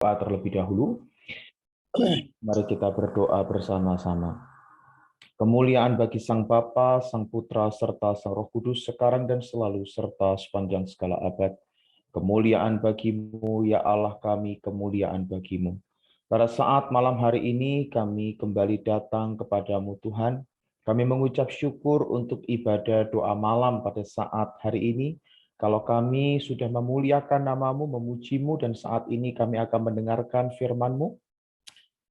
terlebih dahulu. Mari kita berdoa bersama-sama. Kemuliaan bagi Sang Bapa, Sang Putra, serta Sang Roh Kudus sekarang dan selalu, serta sepanjang segala abad. Kemuliaan bagimu, ya Allah kami, kemuliaan bagimu. Pada saat malam hari ini, kami kembali datang kepadamu Tuhan. Kami mengucap syukur untuk ibadah doa malam pada saat hari ini. Kalau kami sudah memuliakan namamu, memujimu, dan saat ini kami akan mendengarkan firman-Mu,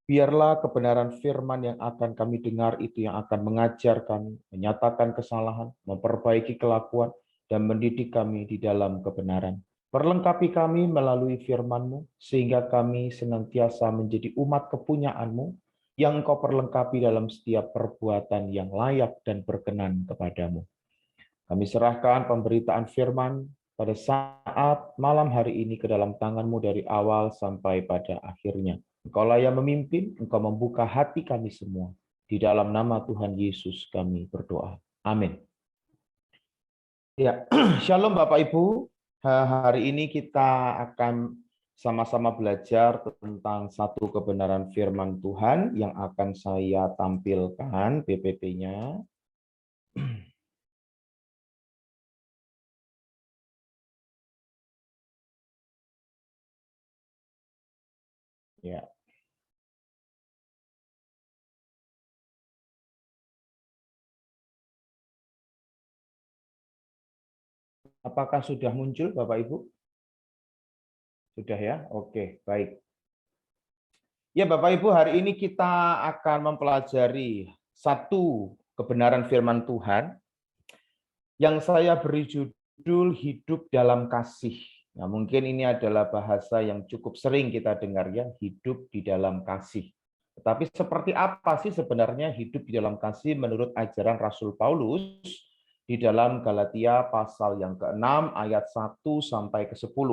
biarlah kebenaran firman yang akan kami dengar itu yang akan mengajar kami, menyatakan kesalahan, memperbaiki kelakuan, dan mendidik kami di dalam kebenaran. Perlengkapi kami melalui firman-Mu, sehingga kami senantiasa menjadi umat kepunyaan-Mu, yang Engkau perlengkapi dalam setiap perbuatan yang layak dan berkenan kepadamu. Kami serahkan pemberitaan firman pada saat malam hari ini ke dalam tangan-Mu dari awal sampai pada akhirnya. Engkaulah yang memimpin, Engkau membuka hati kami semua. Di dalam nama Tuhan Yesus kami berdoa. Amin. Ya, Shalom Bapak Ibu. Hari ini kita akan sama-sama belajar tentang satu kebenaran firman Tuhan yang akan saya tampilkan PPT-nya. Ya. Apakah sudah muncul Bapak Ibu? Sudah ya? Oke, baik. Ya Bapak Ibu, hari ini kita akan mempelajari satu kebenaran firman Tuhan yang saya beri judul hidup dalam kasih. Nah, mungkin ini adalah bahasa yang cukup sering kita dengar ya, hidup di dalam kasih. Tetapi seperti apa sih sebenarnya hidup di dalam kasih menurut ajaran Rasul Paulus di dalam Galatia pasal yang ke-6 ayat 1 sampai ke-10.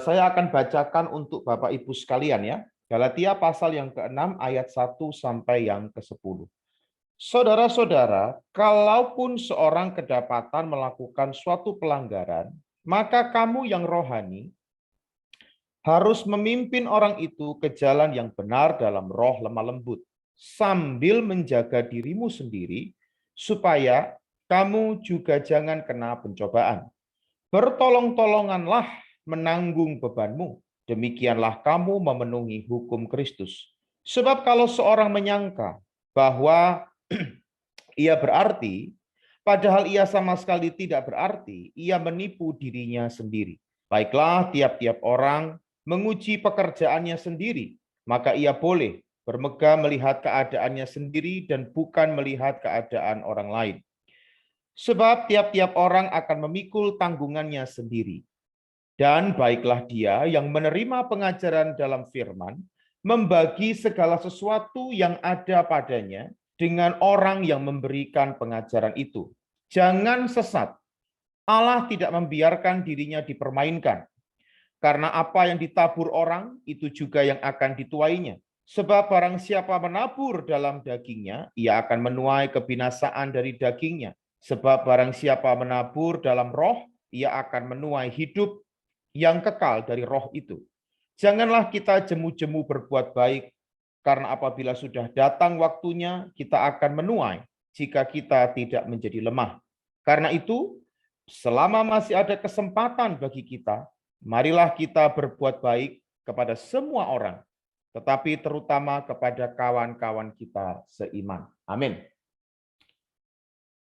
Saya akan bacakan untuk Bapak Ibu sekalian ya. Galatia pasal yang ke-6 ayat 1 sampai yang ke-10. Saudara-saudara, kalaupun seorang kedapatan melakukan suatu pelanggaran, maka kamu yang rohani harus memimpin orang itu ke jalan yang benar dalam roh lemah lembut, sambil menjaga dirimu sendiri, supaya kamu juga jangan kena pencobaan. Bertolong-tolonganlah menanggung bebanmu, demikianlah kamu memenuhi hukum Kristus. Sebab kalau seorang menyangka bahwa ia berarti, padahal ia sama sekali tidak berarti, ia menipu dirinya sendiri. Baiklah, tiap-tiap orang menguji pekerjaannya sendiri, maka ia boleh bermegah melihat keadaannya sendiri dan bukan melihat keadaan orang lain. Sebab tiap-tiap orang akan memikul tanggungannya sendiri. Dan baiklah dia yang menerima pengajaran dalam firman, membagi segala sesuatu yang ada padanya dengan orang yang memberikan pengajaran itu. Jangan sesat. Allah tidak membiarkan dirinya dipermainkan. Karena apa yang ditabur orang, itu juga yang akan dituainya. Sebab barang siapa menabur dalam dagingnya, ia akan menuai kebinasaan dari dagingnya. Sebab barang siapa menabur dalam roh, ia akan menuai hidup yang kekal dari roh itu. Janganlah kita jemu-jemu berbuat baik, karena apabila sudah datang waktunya, kita akan menuai jika kita tidak menjadi lemah. Karena itu, selama masih ada kesempatan bagi kita, marilah kita berbuat baik kepada semua orang, tetapi terutama kepada kawan-kawan kita seiman. Amin.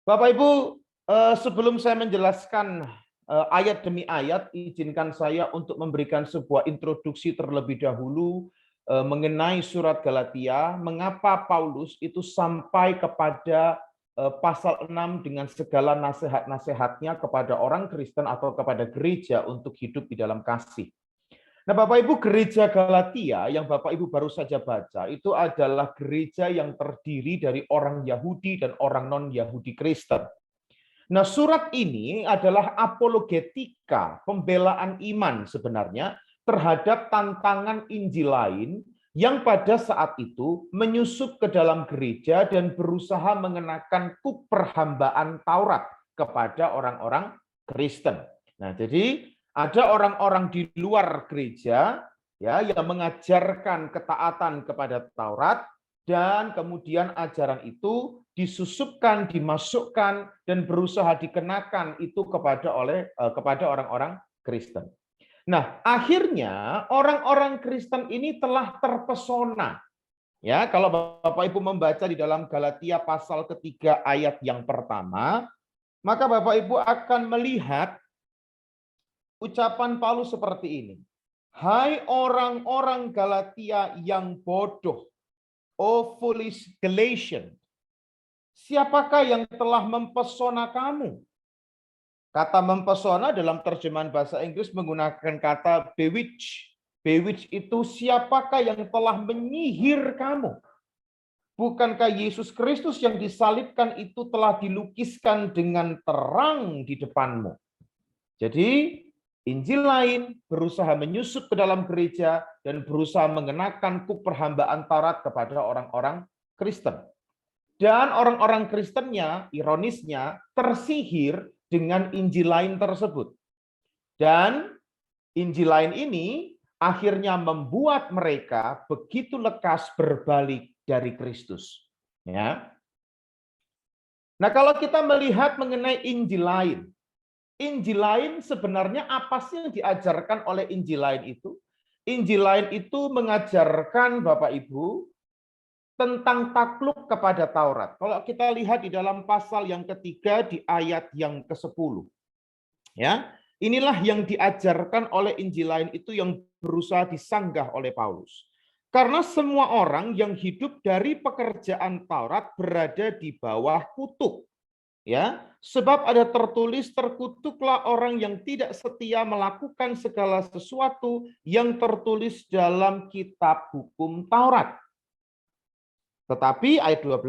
Bapak Ibu, sebelum saya menjelaskan ayat demi ayat, izinkan saya untuk memberikan sebuah introduksi terlebih dahulu mengenai surat Galatia, mengapa Paulus itu sampai kepada pasal 6 dengan segala nasihat-nasihatnya kepada orang Kristen atau kepada gereja untuk hidup di dalam kasih. Nah, Bapak Ibu, gereja Galatia yang Bapak Ibu baru saja baca itu adalah gereja yang terdiri dari orang Yahudi dan orang non-Yahudi Kristen. Nah, surat ini adalah apologetika, pembelaan iman sebenarnya terhadap tantangan Injil lain yang pada saat itu menyusup ke dalam gereja dan berusaha mengenakan perhambaan Taurat kepada orang-orang Kristen. Nah, jadi ada orang-orang di luar gereja ya, yang mengajarkan ketaatan kepada Taurat, dan kemudian ajaran itu disusupkan, dimasukkan, dan berusaha dikenakan itu kepada orang-orang Kristen. Nah, akhirnya orang-orang Kristen ini telah terpesona. Ya, kalau Bapak Ibu membaca di dalam Galatia pasal ketiga ayat yang pertama, maka Bapak Ibu akan melihat ucapan Paulus seperti ini. Hai orang-orang Galatia yang bodoh, oh foolish Galatians, siapakah yang telah mempesona kamu? Kata mempesona dalam terjemahan bahasa Inggris menggunakan kata bewitch. Bewitch itu siapakah yang telah menyihir kamu? Bukankah Yesus Kristus yang disalibkan itu telah dilukiskan dengan terang di depanmu? Jadi Injil lain berusaha menyusup ke dalam gereja dan berusaha mengenakan kuk perhambaan Taurat kepada orang-orang Kristen. Dan orang-orang Kristennya, ironisnya, tersihir dengan Injil lain tersebut. Dan Injil lain ini akhirnya membuat mereka begitu lekas berbalik dari Kristus. Ya. Nah, kalau kita melihat mengenai Injil lain sebenarnya apa sih yang diajarkan oleh Injil lain itu? Injil lain itu mengajarkan Bapak Ibu tentang takluk kepada Taurat. Kalau kita lihat di dalam pasal yang ketiga di ayat yang ke-10. Ya, inilah yang diajarkan oleh Injil lain itu yang berusaha disanggah oleh Paulus. Karena semua orang yang hidup dari pekerjaan Taurat berada di bawah kutuk. Ya, sebab ada tertulis, terkutuklah orang yang tidak setia melakukan segala sesuatu yang tertulis dalam kitab hukum Taurat. Tetapi ayat 12,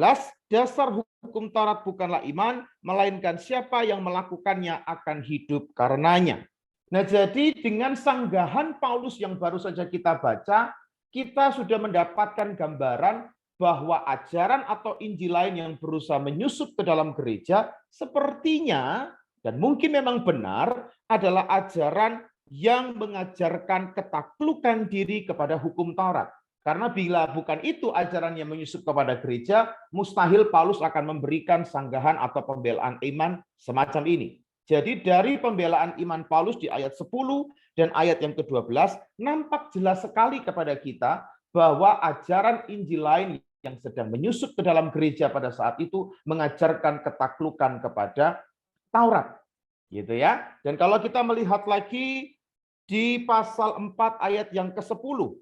dasar hukum Taurat bukanlah iman, melainkan siapa yang melakukannya akan hidup karenanya. Nah, jadi dengan sanggahan Paulus yang baru saja kita baca, kita sudah mendapatkan gambaran bahwa ajaran atau Injil lain yang berusaha menyusup ke dalam gereja sepertinya dan mungkin memang benar adalah ajaran yang mengajarkan ketaklukan diri kepada hukum Taurat. Karena bila bukan itu ajaran yang menyusup kepada gereja, mustahil Paulus akan memberikan sanggahan atau pembelaan iman semacam ini. Jadi dari pembelaan iman Paulus di ayat 10 dan ayat yang ke-12 nampak jelas sekali kepada kita bahwa ajaran Injil lain yang sedang menyusup ke dalam gereja pada saat itu mengajarkan ketaklukan kepada Taurat. Gitu ya. Dan kalau kita melihat lagi di pasal 4 ayat yang ke-10,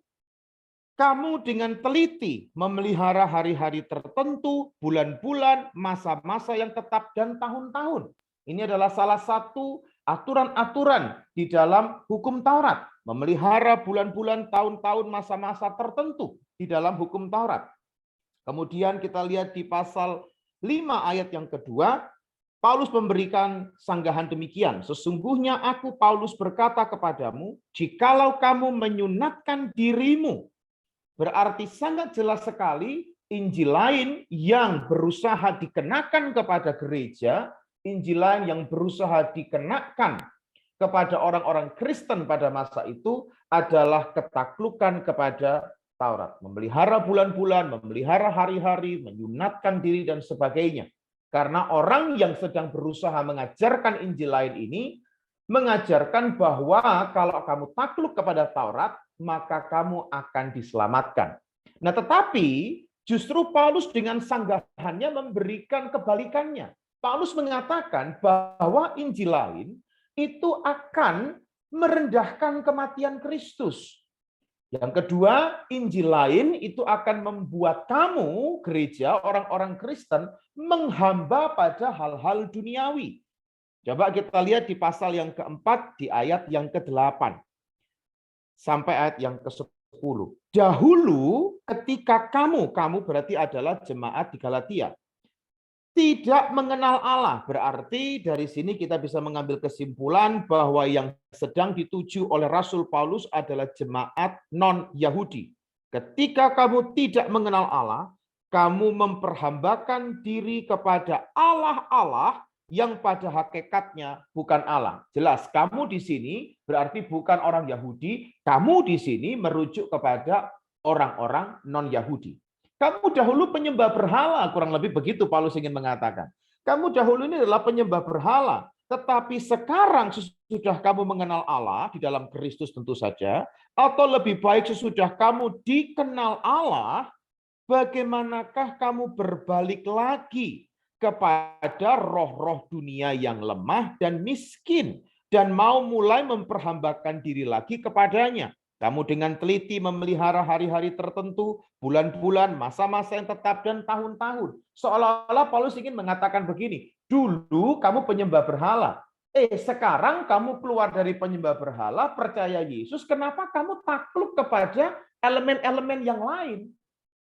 kamu dengan teliti memelihara hari-hari tertentu, bulan-bulan, masa-masa yang tetap, dan tahun-tahun. Ini adalah salah satu aturan-aturan di dalam hukum Taurat. Memelihara bulan-bulan, tahun-tahun, masa-masa tertentu di dalam hukum Taurat. Kemudian kita lihat di pasal 5 ayat yang kedua, Paulus memberikan sanggahan demikian. Sesungguhnya aku Paulus berkata kepadamu, jikalau kamu menyunatkan dirimu, berarti sangat jelas sekali Injil lain yang berusaha dikenakan kepada gereja, Injil lain yang berusaha dikenakan kepada orang-orang Kristen pada masa itu adalah ketaklukan kepada Taurat. Memelihara bulan-bulan, memelihara hari-hari, menyunatkan diri, dan sebagainya. Karena orang yang sedang berusaha mengajarkan Injil lain ini, mengajarkan bahwa kalau kamu takluk kepada Taurat, maka kamu akan diselamatkan. Nah, tetapi justru Paulus dengan sanggahannya memberikan kebalikannya. Paulus mengatakan bahwa Injil lain itu akan merendahkan kematian Kristus. Yang kedua, Injil lain itu akan membuat kamu, gereja, orang-orang Kristen, menghamba pada hal-hal duniawi. Coba kita lihat di pasal yang keempat, di ayat yang ke-8. Sampai ayat yang ke-10. Dahulu ketika kamu berarti adalah jemaat di Galatia, tidak mengenal Allah, berarti dari sini kita bisa mengambil kesimpulan bahwa yang sedang dituju oleh Rasul Paulus adalah jemaat non-Yahudi. Ketika kamu tidak mengenal Allah, kamu memperhambakan diri kepada Allah-Allah yang pada hakikatnya bukan Allah. Jelas, kamu di sini berarti bukan orang Yahudi, kamu di sini merujuk kepada orang-orang non-Yahudi. Kamu dahulu penyembah berhala, kurang lebih begitu Paulus ingin mengatakan. Kamu dahulu ini adalah penyembah berhala, tetapi sekarang sesudah kamu mengenal Allah di dalam Kristus tentu saja, atau lebih baik sesudah kamu dikenal Allah, bagaimanakah kamu berbalik lagi kepada roh-roh dunia yang lemah dan miskin dan mau mulai memperhambakan diri lagi kepadanya? Kamu dengan teliti memelihara hari-hari tertentu, bulan-bulan, masa-masa yang tetap, dan tahun-tahun. Seolah-olah Paulus ingin mengatakan begini, dulu kamu penyembah berhala, sekarang kamu keluar dari penyembah berhala, percaya Yesus, kenapa kamu takluk kepada elemen-elemen yang lain?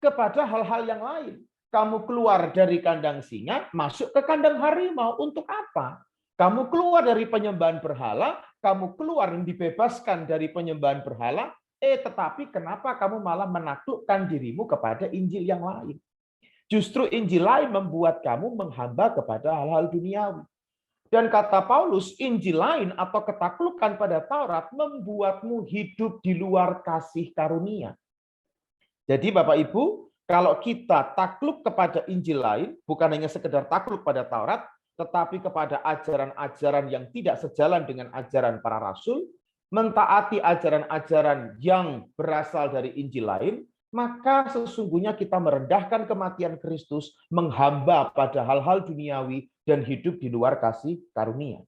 Kepada hal-hal yang lain. Kamu keluar dari kandang singa, masuk ke kandang harimau. Untuk apa? Kamu keluar dari penyembahan berhala, kamu keluar dan dibebaskan dari penyembahan berhala, tetapi kenapa kamu malah menaklukkan dirimu kepada Injil yang lain? Justru Injil lain membuat kamu menghamba kepada hal-hal duniawi. Dan kata Paulus, Injil lain atau ketaklukan pada Taurat membuatmu hidup di luar kasih karunia. Jadi Bapak Ibu, kalau kita takluk kepada Injil lain, bukan hanya sekedar takluk pada Taurat, tetapi kepada ajaran-ajaran yang tidak sejalan dengan ajaran para rasul, mentaati ajaran-ajaran yang berasal dari Injil lain, maka sesungguhnya kita merendahkan kematian Kristus, menghamba pada hal-hal duniawi, dan hidup di luar kasih karunia.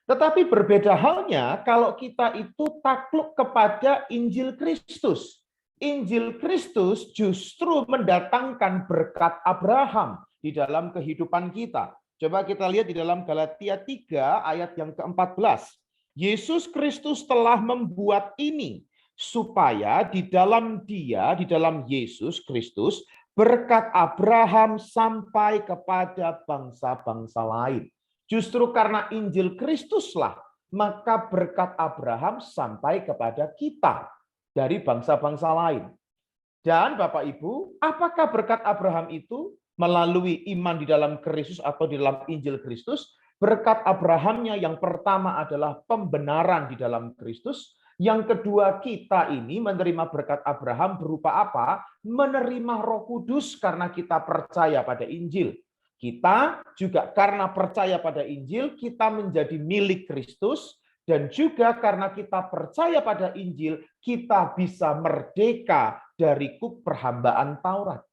Tetapi berbeda halnya kalau kita itu takluk kepada Injil Kristus. Injil Kristus justru mendatangkan berkat Abraham di dalam kehidupan kita. Coba kita lihat di dalam Galatia 3 ayat yang ke-14. Yesus Kristus telah membuat ini supaya di dalam Dia, di dalam Yesus Kristus, berkat Abraham sampai kepada bangsa-bangsa lain. Justru karena Injil Kristuslah, maka berkat Abraham sampai kepada kita dari bangsa-bangsa lain. Dan Bapak Ibu, apakah berkat Abraham itu melalui iman di dalam Kristus atau di dalam Injil Kristus? Berkat Abrahamnya yang pertama adalah pembenaran di dalam Kristus. Yang kedua, kita ini menerima berkat Abraham berupa apa? Menerima Roh Kudus karena kita percaya pada Injil. Kita juga karena percaya pada Injil, kita menjadi milik Kristus. Dan juga karena kita percaya pada Injil, kita bisa merdeka dari kuk perhambaan Taurat.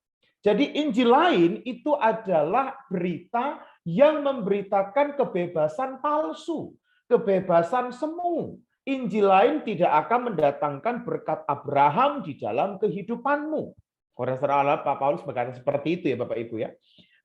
Jadi Injil lain itu adalah berita yang memberitakan kebebasan palsu, kebebasan semu. Injil lain tidak akan mendatangkan berkat Abraham di dalam kehidupanmu. Saudara-saudara, Pak Paulus berkata seperti itu ya Bapak Ibu ya.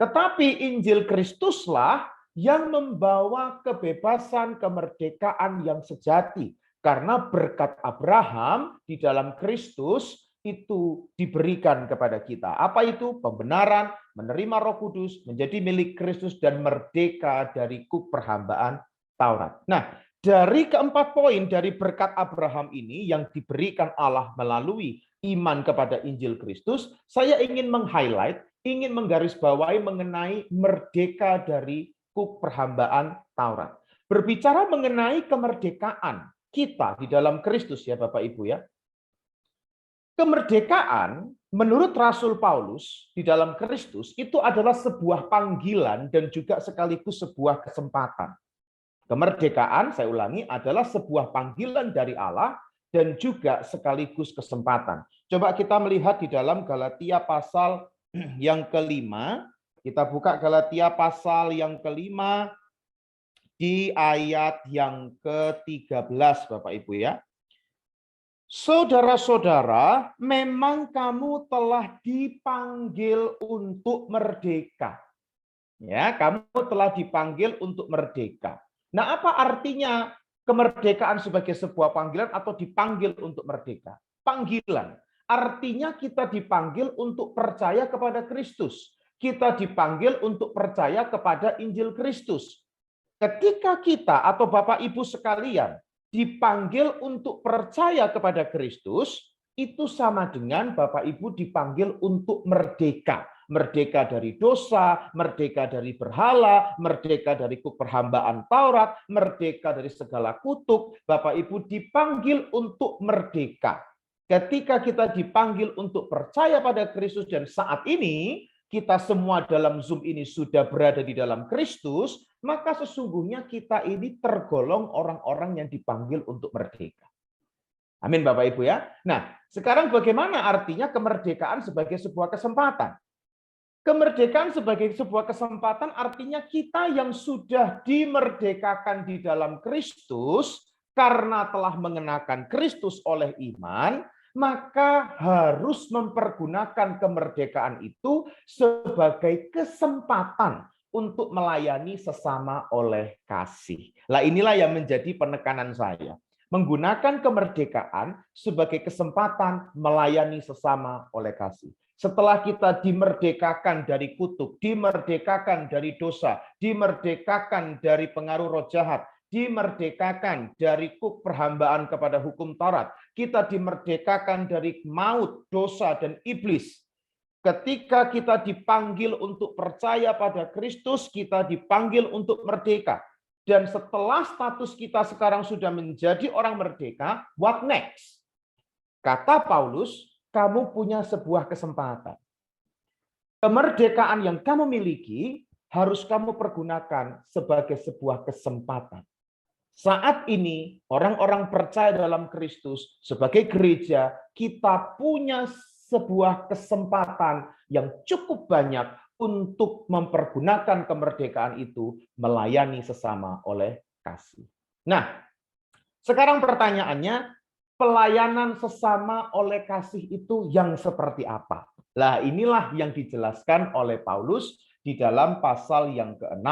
Tetapi Injil Kristuslah yang membawa kebebasan, kemerdekaan yang sejati. Karena berkat Abraham di dalam Kristus itu diberikan kepada kita. Apa itu? Pembenaran, menerima Roh Kudus, menjadi milik Kristus, dan merdeka dari kuk perhambaan Taurat. Nah, dari keempat poin dari berkat Abraham ini yang diberikan Allah melalui iman kepada Injil Kristus, saya ingin meng-highlight, ingin menggarisbawahi mengenai merdeka dari kuk perhambaan Taurat. Berbicara mengenai kemerdekaan kita di dalam Kristus ya Bapak Ibu ya. Kemerdekaan menurut Rasul Paulus di dalam Kristus itu adalah sebuah panggilan dan juga sekaligus sebuah kesempatan. Kemerdekaan, saya ulangi, adalah sebuah panggilan dari Allah dan juga sekaligus kesempatan. Coba kita melihat di dalam Galatia pasal yang kelima. Kita buka Galatia pasal yang kelima di ayat yang ke-13 Bapak Ibu ya. Saudara-saudara, memang kamu telah dipanggil untuk merdeka. Ya, kamu telah dipanggil untuk merdeka. Nah, apa artinya kemerdekaan sebagai sebuah panggilan atau dipanggil untuk merdeka? Panggilan. Artinya kita dipanggil untuk percaya kepada Kristus. Kita dipanggil untuk percaya kepada Injil Kristus. Ketika kita atau Bapak Ibu sekalian dipanggil untuk percaya kepada Kristus, itu sama dengan Bapak Ibu dipanggil untuk merdeka. merdeka dari dosa, merdeka dari berhala, merdeka dari perhambaan Taurat, merdeka dari segala kutuk. Bapak Ibu dipanggil untuk merdeka. Ketika kita dipanggil untuk percaya pada Kristus dan saat ini kita semua dalam Zoom ini sudah berada di dalam Kristus, maka sesungguhnya kita ini tergolong orang-orang yang dipanggil untuk merdeka. Amin Bapak Ibu ya. Nah, sekarang bagaimana artinya kemerdekaan sebagai sebuah kesempatan? Kemerdekaan sebagai sebuah kesempatan artinya kita yang sudah dimerdekakan di dalam Kristus karena telah mengenakan Kristus oleh iman, maka harus mempergunakan kemerdekaan itu sebagai kesempatan untuk melayani sesama oleh kasih. Nah, inilah yang menjadi penekanan saya. Menggunakan kemerdekaan sebagai kesempatan melayani sesama oleh kasih. Setelah kita dimerdekakan dari kutuk, dimerdekakan dari dosa, dimerdekakan dari pengaruh roh jahat, dimerdekakan dari perhambaan kepada hukum Taurat, kita dimerdekakan dari maut, dosa, dan iblis. Ketika kita dipanggil untuk percaya pada Kristus, kita dipanggil untuk merdeka. Dan setelah status kita sekarang sudah menjadi orang merdeka, what next? Kata Paulus, kamu punya sebuah kesempatan. Kemerdekaan yang kamu miliki harus kamu pergunakan sebagai sebuah kesempatan. Saat ini, orang-orang percaya dalam Kristus sebagai gereja, kita punya sebuah kesempatan yang cukup banyak untuk mempergunakan kemerdekaan itu melayani sesama oleh kasih. Nah, sekarang pertanyaannya, pelayanan sesama oleh kasih itu yang seperti apa? Nah, inilah yang dijelaskan oleh Paulus di dalam pasal yang ke-6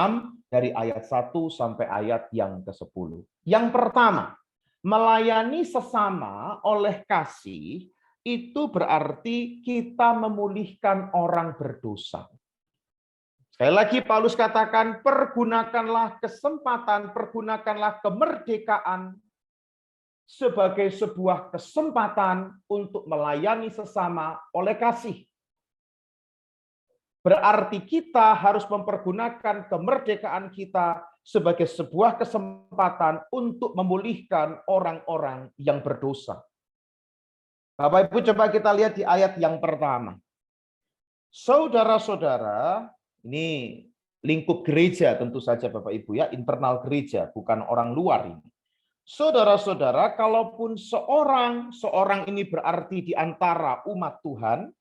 dari ayat 1 sampai ayat yang ke-10. Yang pertama, melayani sesama oleh kasih itu berarti kita memulihkan orang berdosa. Sekali lagi Paulus katakan, pergunakanlah kesempatan, pergunakanlah kemerdekaan sebagai sebuah kesempatan untuk melayani sesama oleh kasih. Berarti kita harus mempergunakan kemerdekaan kita sebagai sebuah kesempatan untuk memulihkan orang-orang yang berdosa. Bapak Ibu, coba kita lihat di ayat yang pertama. Saudara-saudara, ini lingkup gereja tentu saja Bapak Ibu ya, internal gereja, bukan orang luar ini. Saudara-saudara, kalaupun seorang ini berarti di antara umat Tuhan,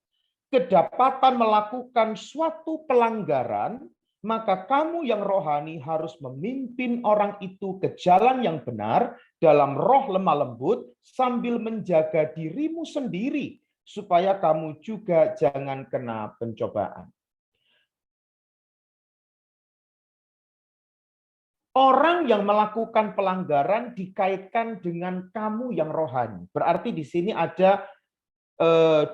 kedapatan melakukan suatu pelanggaran, maka kamu yang rohani harus memimpin orang itu ke jalan yang benar dalam roh lemah lembut sambil menjaga dirimu sendiri, supaya kamu juga jangan kena pencobaan. Orang yang melakukan pelanggaran dikaitkan dengan kamu yang rohani. Berarti di sini ada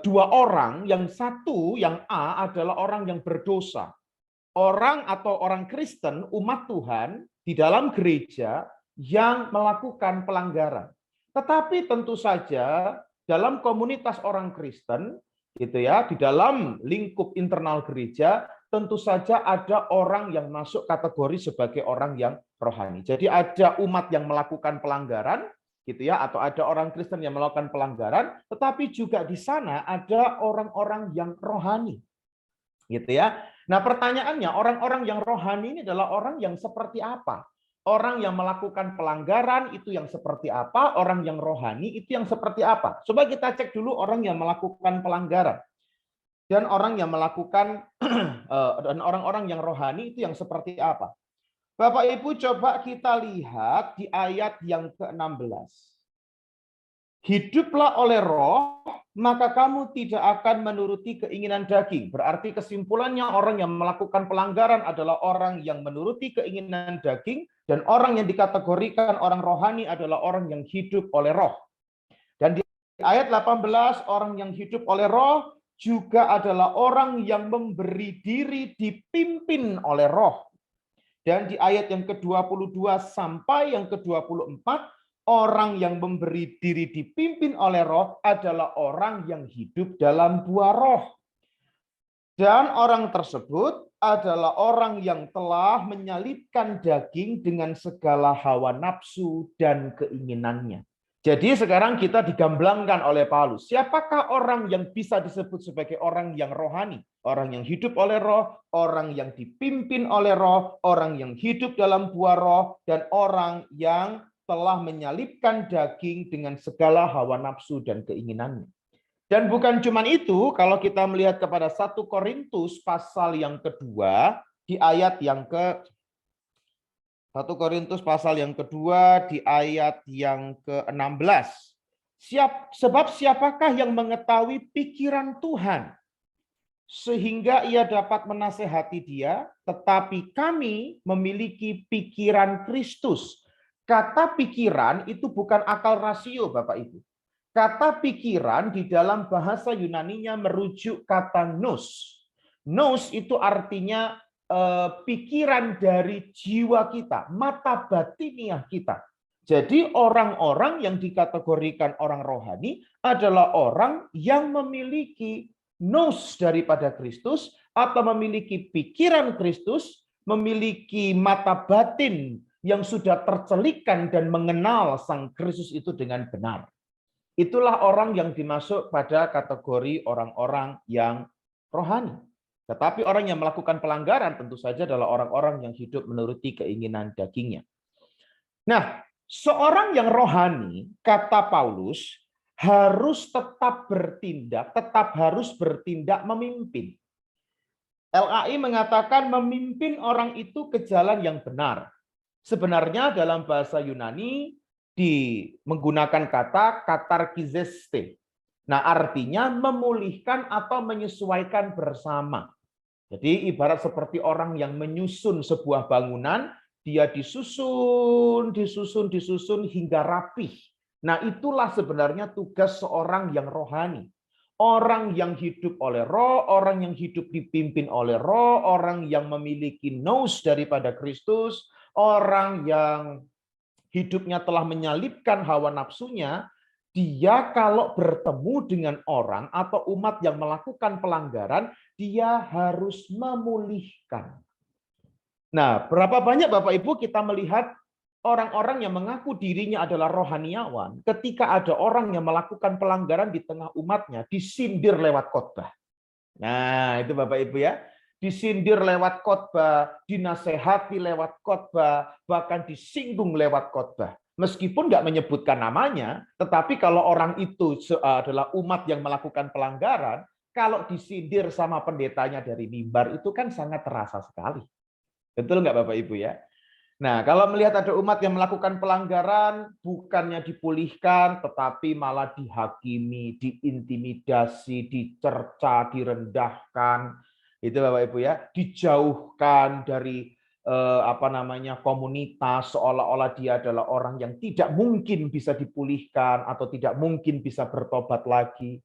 dua orang, yang satu, yang A adalah orang yang berdosa. Orang atau orang Kristen, umat Tuhan, di dalam gereja yang melakukan pelanggaran. Tetapi tentu saja dalam komunitas orang Kristen, gitu ya, di dalam lingkup internal gereja, tentu saja ada orang yang masuk kategori sebagai orang yang rohani. Jadi ada umat yang melakukan pelanggaran, gitu ya, atau ada orang Kristen yang melakukan pelanggaran, tetapi juga di sana ada orang-orang yang rohani, gitu ya. Nah, pertanyaannya, orang-orang yang rohani ini adalah orang yang seperti apa? Orang yang melakukan pelanggaran itu yang seperti apa? Orang yang rohani itu yang seperti apa? Coba kita cek dulu orang yang melakukan pelanggaran dan orang yang melakukan dan orang-orang yang rohani itu yang seperti apa? Bapak Ibu, coba kita lihat di ayat yang ke-16. Hiduplah oleh roh, maka kamu tidak akan menuruti keinginan daging. Berarti kesimpulannya orang yang melakukan pelanggaran adalah orang yang menuruti keinginan daging, dan orang yang dikategorikan orang rohani adalah orang yang hidup oleh roh. Dan di ayat 18, orang yang hidup oleh roh juga adalah orang yang memberi diri dipimpin oleh roh. Dan di ayat yang ke-22 sampai yang ke-24, orang yang memberi diri dipimpin oleh roh adalah orang yang hidup dalam buah roh. Dan orang tersebut adalah orang yang telah menyalibkan daging dengan segala hawa nafsu dan keinginannya. Jadi sekarang kita digamblangkan oleh Paulus. Siapakah orang yang bisa disebut sebagai orang yang rohani? Orang yang hidup oleh roh, orang yang dipimpin oleh roh, orang yang hidup dalam buah roh, dan orang yang telah menyalibkan daging dengan segala hawa nafsu dan keinginannya. Dan bukan cuma itu, kalau kita melihat kepada 1 Korintus pasal yang kedua, di ayat yang 1 Korintus pasal yang kedua, di ayat yang ke-16. Sebab siapakah yang mengetahui pikiran Tuhan, sehingga ia dapat menasehati dia, tetapi kami memiliki pikiran Kristus. Kata pikiran itu bukan akal rasio, Bapak Ibu. Kata pikiran di dalam bahasa Yunaninya merujuk kata nous. Nous itu artinya pikiran dari jiwa kita, mata batiniah kita. Jadi orang-orang yang dikategorikan orang rohani adalah orang yang memiliki nous daripada Kristus atau memiliki pikiran Kristus, memiliki mata batin yang sudah tercelikkan dan mengenal Sang Kristus itu dengan benar. Itulah orang yang dimasuk pada kategori orang-orang yang rohani. Tetapi orang yang melakukan pelanggaran tentu saja adalah orang-orang yang hidup menuruti keinginan dagingnya. Nah, seorang yang rohani, kata Paulus, harus tetap bertindak memimpin. LAI mengatakan memimpin orang itu ke jalan yang benar. Sebenarnya dalam bahasa Yunani menggunakan kata katarkizeste. Nah, artinya memulihkan atau menyesuaikan bersama. Jadi ibarat seperti orang yang menyusun sebuah bangunan, dia disusun hingga rapih. Nah, itulah sebenarnya tugas seorang yang rohani. Orang yang hidup oleh roh, orang yang hidup dipimpin oleh roh, orang yang memiliki nous daripada Kristus, orang yang hidupnya telah menyalibkan hawa nafsunya, dia kalau bertemu dengan orang atau umat yang melakukan pelanggaran, dia harus memulihkan. Nah, berapa banyak Bapak Ibu kita melihat orang-orang yang mengaku dirinya adalah rohaniawan, ketika ada orang yang melakukan pelanggaran di tengah umatnya, disindir lewat khotbah. Nah, itu Bapak Ibu ya. Disindir lewat khotbah, dinasehati lewat khotbah, bahkan disinggung lewat khotbah. Meskipun nggak menyebutkan namanya, tetapi kalau orang itu adalah umat yang melakukan pelanggaran, kalau disindir sama pendetanya dari mimbar itu kan sangat terasa sekali. Betul nggak Bapak Ibu ya? Nah, kalau melihat ada umat yang melakukan pelanggaran, bukannya dipulihkan, tetapi malah dihakimi, diintimidasi, dicerca, direndahkan, itu Bapak Ibu ya, dijauhkan dari komunitas, seolah-olah dia adalah orang yang tidak mungkin bisa dipulihkan atau tidak mungkin bisa bertobat lagi.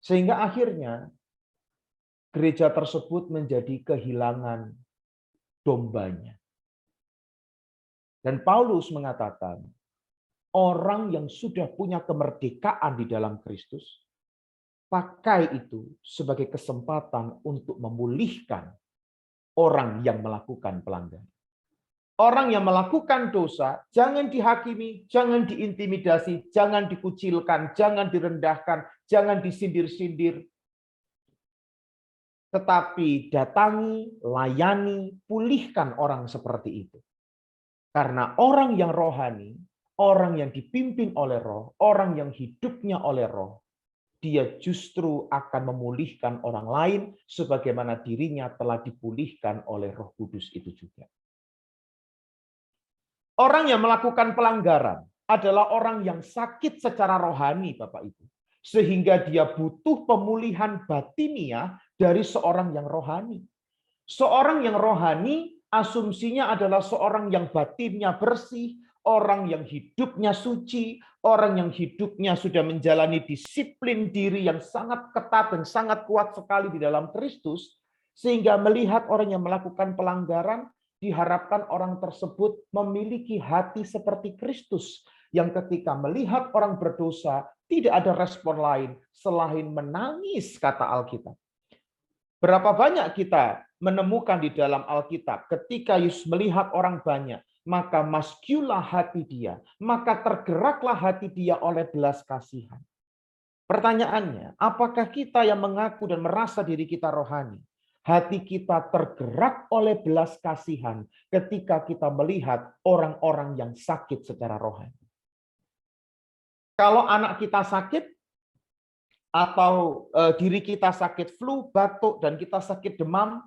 Sehingga akhirnya gereja tersebut menjadi kehilangan dombanya. Dan Paulus mengatakan, orang yang sudah punya kemerdekaan di dalam Kristus, pakai itu sebagai kesempatan untuk memulihkan orang yang melakukan pelanggaran. Orang yang melakukan dosa, jangan dihakimi, jangan diintimidasi, jangan dikucilkan, jangan direndahkan, jangan disindir-sindir. Tetapi datangi, layani, pulihkan orang seperti itu. Karena orang yang rohani, orang yang dipimpin oleh roh, orang yang hidupnya oleh roh, dia justru akan memulihkan orang lain sebagaimana dirinya telah dipulihkan oleh Roh Kudus itu juga. Orang yang melakukan pelanggaran adalah orang yang sakit secara rohani, Bapak Ibu. Sehingga dia butuh pemulihan batiniah dari seorang yang rohani. Seorang yang rohani asumsinya adalah seorang yang batinnya bersih, orang yang hidupnya suci, orang yang hidupnya sudah menjalani disiplin diri yang sangat ketat dan sangat kuat sekali di dalam Kristus, sehingga melihat orang yang melakukan pelanggaran, diharapkan orang tersebut memiliki hati seperti Kristus, yang ketika melihat orang berdosa, tidak ada respon lain selain menangis, kata Alkitab. Berapa banyak kita menemukan di dalam Alkitab ketika Yesus melihat orang banyak, maka maskulah hati dia, maka tergeraklah hati dia oleh belas kasihan. Pertanyaannya, apakah kita yang mengaku dan merasa diri kita rohani, hati kita tergerak oleh belas kasihan ketika kita melihat orang-orang yang sakit secara rohani? Kalau anak kita sakit, atau diri kita sakit flu, batuk, dan kita sakit demam,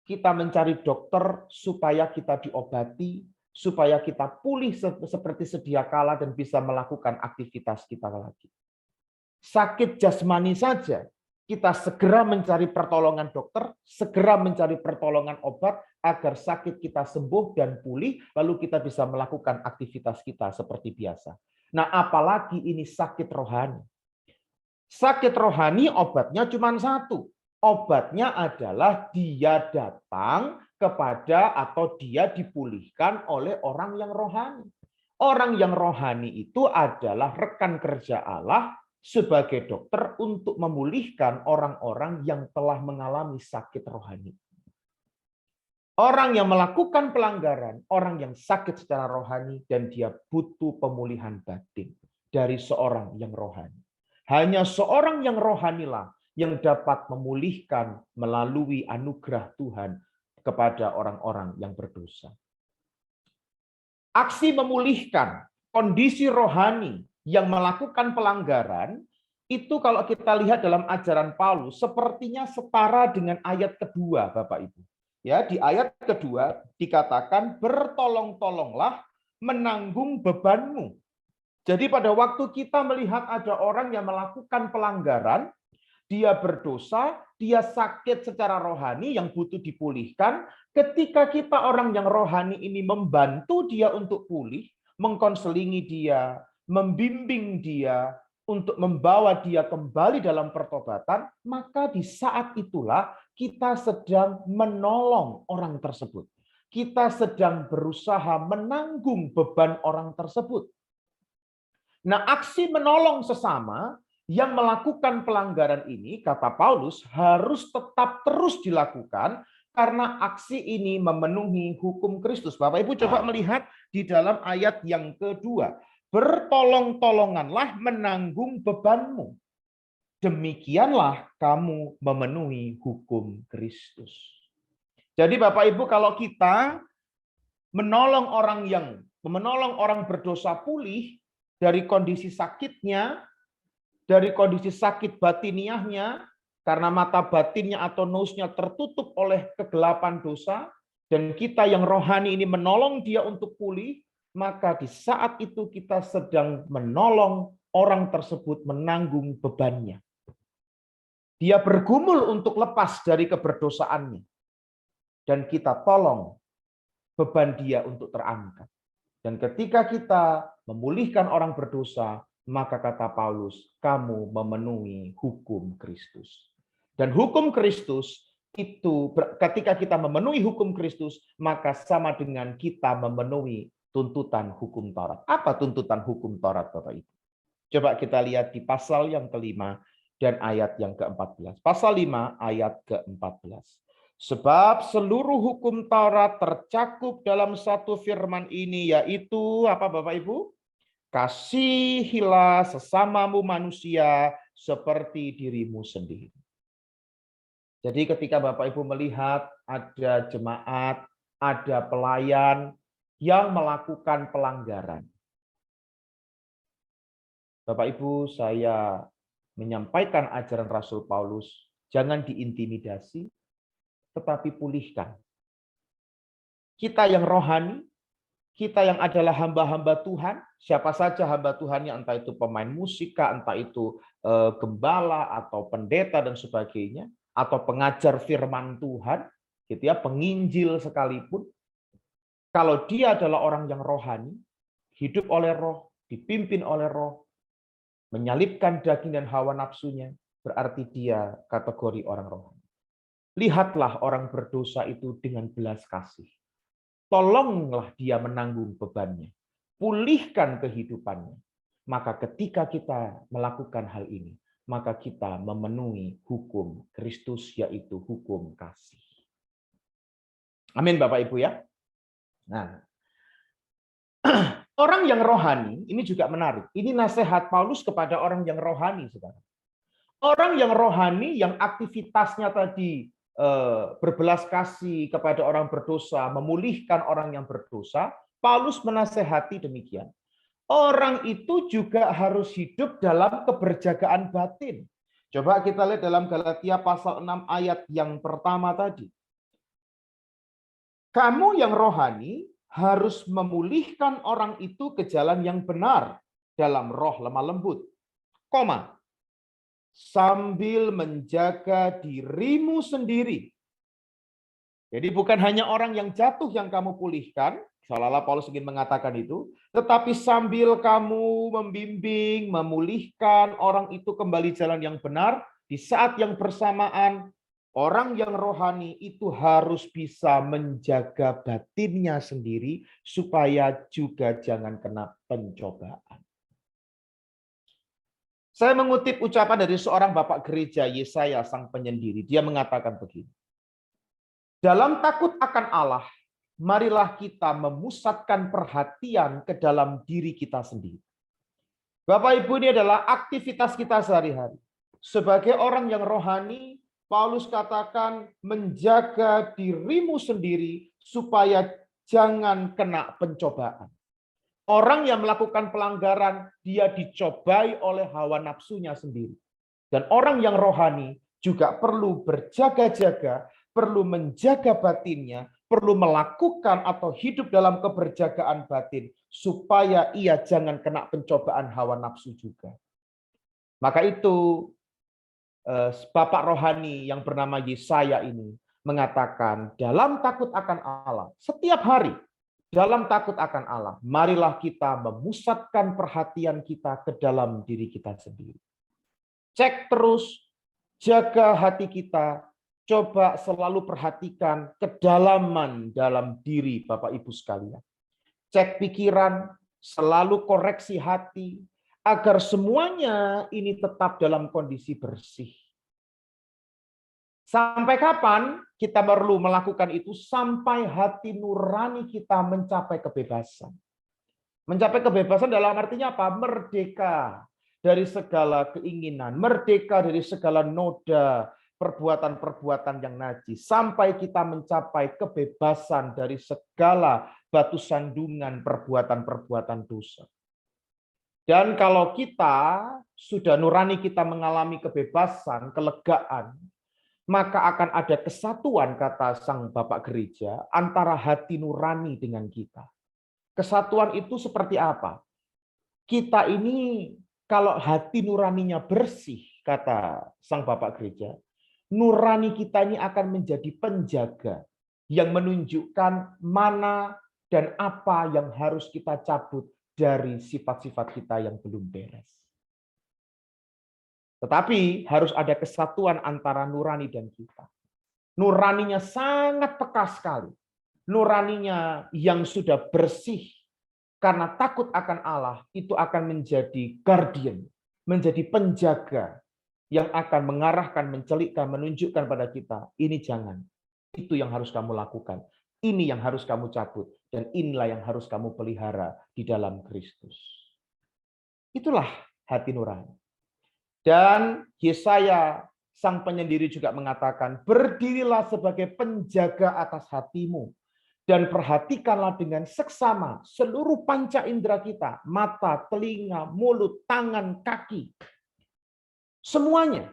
kita mencari dokter supaya kita diobati, supaya kita pulih seperti sedia kala dan bisa melakukan aktivitas kita lagi. Sakit jasmani saja, kita segera mencari pertolongan dokter, segera mencari pertolongan obat agar sakit kita sembuh dan pulih, lalu kita bisa melakukan aktivitas kita seperti biasa. Nah, apalagi ini sakit rohani. Sakit rohani obatnya cuma satu. Obatnya adalah dia datang kepada atau dia dipulihkan oleh orang yang rohani. Orang yang rohani itu adalah rekan kerja Allah sebagai dokter untuk memulihkan orang-orang yang telah mengalami sakit rohani. Orang yang melakukan pelanggaran, orang yang sakit secara rohani, dan dia butuh pemulihan batin dari seorang yang rohani. Hanya seorang yang rohanilah yang dapat memulihkan melalui anugerah Tuhan kepada orang-orang yang berdosa. Aksi memulihkan kondisi rohani yang melakukan pelanggaran, itu kalau kita lihat dalam ajaran Paulus, sepertinya setara dengan ayat kedua, Bapak Ibu. Ya, di ayat kedua dikatakan, bertolong-tolonglah menanggung bebanmu. Jadi pada waktu kita melihat ada orang yang melakukan pelanggaran, dia berdosa, dia sakit secara rohani yang butuh dipulihkan, ketika kita orang yang rohani ini membantu dia untuk pulih, mengkonselingi dia, membimbing dia, untuk membawa dia kembali dalam pertobatan, maka di saat itulah kita sedang menolong orang tersebut. Kita sedang berusaha menanggung beban orang tersebut. Nah, aksi menolong sesama yang melakukan pelanggaran ini, kata Paulus, harus tetap terus dilakukan karena aksi ini memenuhi hukum Kristus. Bapak Ibu coba melihat di dalam ayat yang kedua. Bertolong-tolonganlah menanggung bebanmu. Demikianlah kamu memenuhi hukum Kristus. Jadi Bapak Ibu, kalau kita menolong orang berdosa pulih, dari kondisi sakitnya, dari kondisi sakit batiniahnya, karena mata batinnya atau nusnya tertutup oleh kegelapan dosa, dan kita yang rohani ini menolong dia untuk pulih, maka di saat itu kita sedang menolong orang tersebut menanggung bebannya. Dia bergumul untuk lepas dari keberdosaannya, dan kita tolong beban dia untuk terangkat. Dan ketika kita memulihkan orang berdosa, maka kata Paulus, kamu memenuhi hukum Kristus. Dan hukum Kristus itu, ketika kita memenuhi hukum Kristus, maka sama dengan kita memenuhi tuntutan hukum Taurat. Apa tuntutan hukum Taurat, Bapak Ibu? Coba kita lihat di pasal yang kelima dan ayat yang ke-14. Pasal 5 ayat ke-14. Sebab seluruh hukum Taurat tercakup dalam satu firman ini, yaitu apa Bapak Ibu? Kasihilah sesamamu manusia seperti dirimu sendiri. Jadi ketika Bapak Ibu melihat ada jemaat, ada pelayan yang melakukan pelanggaran. Bapak Ibu, saya menyampaikan ajaran Rasul Paulus, jangan diintimidasi, tetapi pulihkan. Kita yang rohani, kita yang adalah hamba-hamba Tuhan, siapa saja hamba Tuhannya, entah itu pemain musik, entah itu gembala atau pendeta dan sebagainya, atau pengajar firman Tuhan, gitu ya, penginjil sekalipun, kalau dia adalah orang yang rohani, hidup oleh roh, dipimpin oleh roh, menyalipkan daging dan hawa nafsunya, berarti dia kategori orang rohani. Lihatlah orang berdosa itu dengan belas kasih. Tolonglah dia menanggung bebannya. Pulihkan kehidupannya. Maka ketika kita melakukan hal ini, maka kita memenuhi hukum Kristus, yaitu hukum kasih. Amin Bapak Ibu ya. Nah, orang yang rohani, ini juga menarik. Ini nasihat Paulus kepada orang yang rohani, saudara. Orang yang rohani, yang aktivitasnya tadi berbelas kasih kepada orang berdosa, memulihkan orang yang berdosa, Paulus menasehati demikian. Orang itu juga harus hidup dalam keberjagaan batin. Coba kita lihat dalam Galatia pasal 6 ayat yang pertama tadi. Kamu yang rohani harus memulihkan orang itu ke jalan yang benar dalam roh lemah lembut. Sambil menjaga dirimu sendiri. Jadi bukan hanya orang yang jatuh yang kamu pulihkan, seolah-olah Paulus ingin mengatakan itu, tetapi sambil kamu membimbing, memulihkan orang itu kembali jalan yang benar, di saat yang bersamaan, orang yang rohani itu harus bisa menjaga batinnya sendiri, supaya juga jangan kena pencobaan. Saya mengutip ucapan dari seorang bapak gereja, Yesaya sang penyendiri. Dia mengatakan begini. Dalam takut akan Allah, marilah kita memusatkan perhatian ke dalam diri kita sendiri. Bapak Ibu, ini adalah aktivitas kita sehari-hari. Sebagai orang yang rohani, Paulus katakan menjaga dirimu sendiri supaya jangan kena pencobaan. Orang yang melakukan pelanggaran, dia dicobai oleh hawa nafsunya sendiri. Dan orang yang rohani juga perlu berjaga-jaga, perlu menjaga batinnya, perlu melakukan atau hidup dalam keberjagaan batin, supaya ia jangan kena pencobaan hawa nafsu juga. Maka itu, Bapak rohani yang bernama Yesaya ini mengatakan, dalam takut akan Allah, setiap hari, dalam takut akan Allah, marilah kita memusatkan perhatian kita ke dalam diri kita sendiri. Cek terus, jaga hati kita, coba selalu perhatikan kedalaman dalam diri Bapak Ibu sekalian. Cek pikiran, selalu koreksi hati, agar semuanya ini tetap dalam kondisi bersih. Sampai kapan kita perlu melakukan itu? Sampai hati nurani kita mencapai kebebasan. Mencapai kebebasan dalam artinya apa? Merdeka dari segala keinginan, merdeka dari segala noda, perbuatan-perbuatan yang najis. Sampai kita mencapai kebebasan dari segala batu sandungan perbuatan-perbuatan dosa. Dan kalau kita sudah nurani kita mengalami kebebasan, kelegaan, maka akan ada kesatuan, kata sang Bapak Gereja, antara hati nurani dengan kita. Kesatuan itu seperti apa? Kita ini kalau hati nuraninya bersih, kata sang Bapak Gereja, nurani kita ini akan menjadi penjaga yang menunjukkan mana dan apa yang harus kita cabut dari sifat-sifat kita yang belum beres. Tetapi harus ada kesatuan antara nurani dan kita. Nuraninya sangat peka sekali. Nuraninya yang sudah bersih karena takut akan Allah, itu akan menjadi guardian, menjadi penjaga yang akan mengarahkan, mencelikkan, menunjukkan pada kita, ini jangan. Itu yang harus kamu lakukan. Ini yang harus kamu cabut. Dan inilah yang harus kamu pelihara di dalam Kristus. Itulah hati nurani. Dan Yesaya sang penyendiri juga mengatakan, berdirilah sebagai penjaga atas hatimu dan perhatikanlah dengan seksama seluruh panca indera kita, mata, telinga, mulut, tangan, kaki. Semuanya.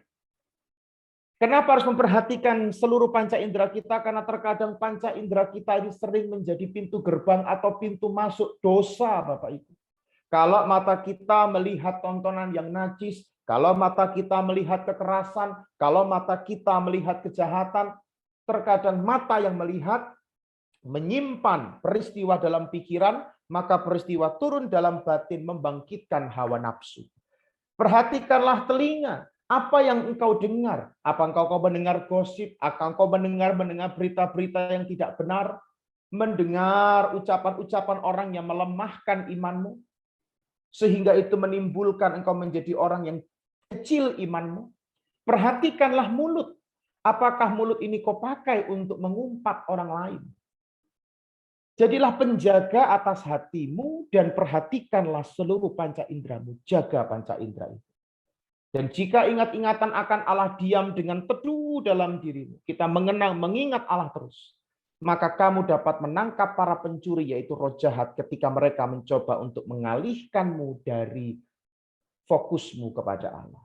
Kenapa harus memperhatikan seluruh panca indera kita? Karena terkadang panca indera kita ini sering menjadi pintu gerbang atau pintu masuk dosa, Bapak Ibu. Kalau mata kita melihat tontonan yang najis, kalau mata kita melihat kekerasan, kalau mata kita melihat kejahatan, terkadang mata yang melihat menyimpan peristiwa dalam pikiran, maka peristiwa turun dalam batin membangkitkan hawa nafsu. Perhatikanlah telinga, apa yang engkau dengar? Apa engkau mendengar gosip? Apa engkau mendengar berita-berita yang tidak benar? Mendengar ucapan-ucapan orang yang melemahkan imanmu? Sehingga itu menimbulkan engkau menjadi orang yang kecil imanmu. Perhatikanlah mulut. Apakah mulut ini kau pakai untuk mengumpat orang lain? Jadilah penjaga atas hatimu dan perhatikanlah seluruh panca inderamu. Jaga panca indera itu. Dan jika ingat-ingatan akan Allah diam dengan teduh dalam dirimu, kita mengingat Allah terus, maka kamu dapat menangkap para pencuri, yaitu roh jahat, ketika mereka mencoba untuk mengalihkanmu dari fokusmu kepada Allah.